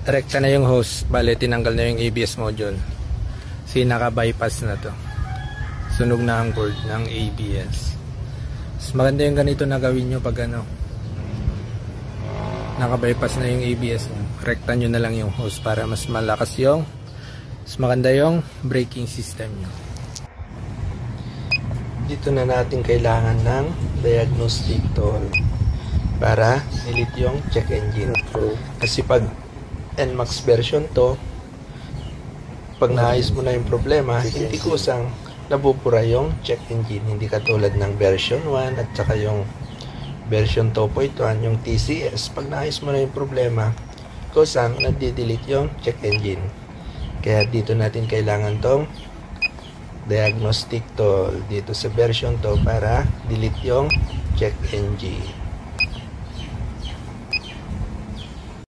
rekta na yung hose, bale tinanggal na yung ABS module. Kasi naka-bypass na to. Sunog na ang board ng ABS. Mas maganda yung ganito na gawin nyo pag ano, naka-bypass na yung ABS nyo. Rekta nyo na lang yung hose para mas malakas yung, mas maganda yung braking system nyo. Dito na natin kailangan ng diagnostic tool para delete yung check engine. Kasi pag NMAX version to, pag naayos mo na yung problema, hindi kusang nabubura yung check engine. Hindi katulad ng version 1 at saka yung version 2.1, yung TCS. Pag naayos mo na yung problema, kusang nagde-delete yung check engine. Kaya dito natin kailangan tong diagnostic tool dito sa version 2 para delete yung check engine.